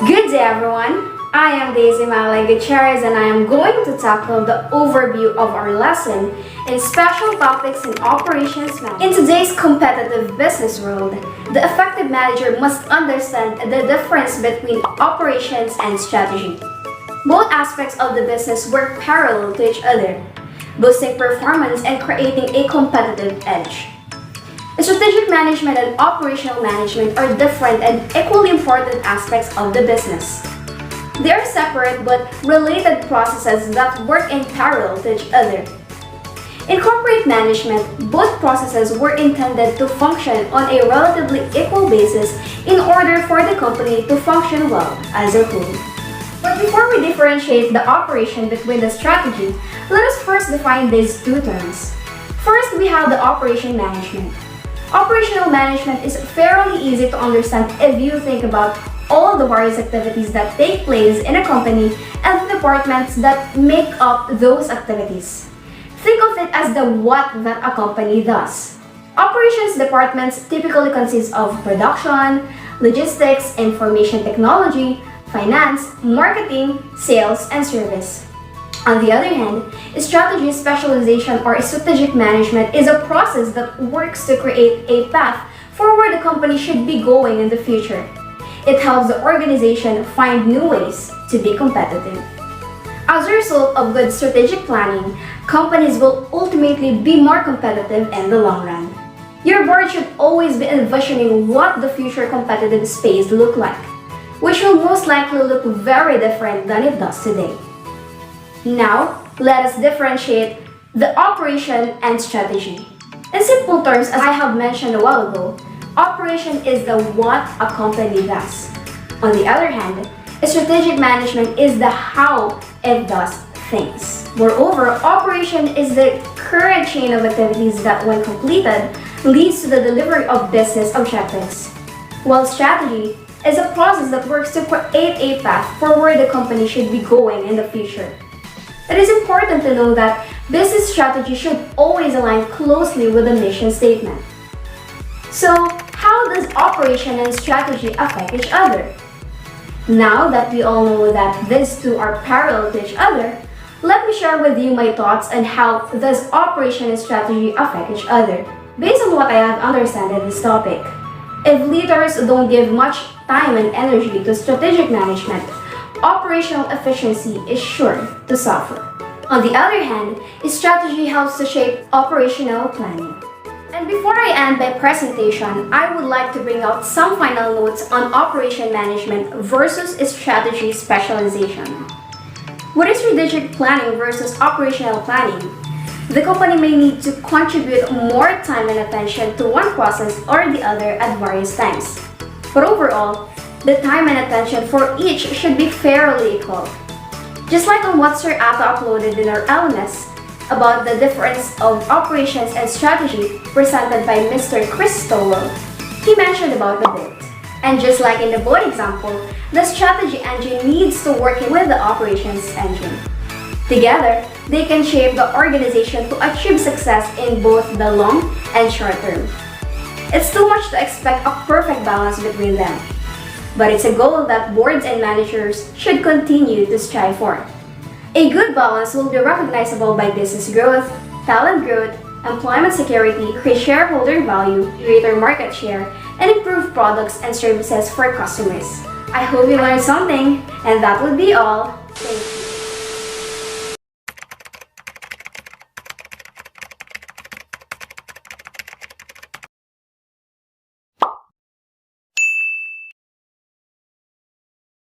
Good day everyone! I am Daisy Malay Gutierrez and I am going to tackle the overview of our lesson in Special Topics in Operations Management. In today's competitive business world, the effective manager must understand the difference between operations and strategy. Both aspects of the business work parallel to each other, boosting performance and creating a competitive edge. Strategic management and operational management are different and equally important aspects of the business. They are separate but related processes that work in parallel to each other. In corporate management, both processes were intended to function on a relatively equal basis in order for the company to function well as a whole. But before we differentiate the operation between the strategy, let us first define these two terms. First, we have the operation management. Operational management is fairly easy to understand if you think about all the various activities that take place in a company and the departments that make up those activities. Think of it as the what that a company does. Operations departments typically consist of production, logistics, information technology, finance, marketing, sales, and service. On the other hand, strategy specialization or strategic management is a process that works to create a path for where the company should be going in the future. It helps the organization find new ways to be competitive. As a result of good strategic planning, companies will ultimately be more competitive in the long run. Your board should always be envisioning what the future competitive space look like, which will most likely look very different than it does today. Now, let us differentiate the operation and strategy. In simple terms, as I have mentioned a while ago, operation is the what a company does. On the other hand, strategic management is the how it does things. Moreover, operation is the current chain of activities that, when completed, leads to the delivery of business objectives, while strategy is a process that works to create a path for where the company should be going in the future. It is important to know that business strategy should always align closely with the mission statement. So, how does operation and strategy affect each other? Now that we all know that these two are parallel to each other, let me share with you my thoughts on how does operation and strategy affect each other, based on what I have understood in this topic. If leaders don't give much time and energy to strategic management, operational efficiency is sure to suffer. On the other hand, strategy helps to shape operational planning. And before I end my presentation, I would like to bring out some final notes on operation management versus strategy specialization. With strategic planning versus operational planning, the company may need to contribute more time and attention to one process or the other at various times. But overall, the time and attention for each should be fairly equal. Just like on what Sir Ato uploaded in our LMS about the difference of operations and strategy presented by Mr. Chris Stowell, he mentioned about the boat. And just like in the boat example, the strategy engine needs to work with the operations engine. Together, they can shape the organization to achieve success in both the long and short term. It's too much to expect a perfect balance between them, but it's a goal that boards and managers should continue to strive for. A good balance will be recognizable by business growth, talent growth, employment security, create shareholder value, greater market share, and improve products and services for customers. I hope you learned something, and that would be all.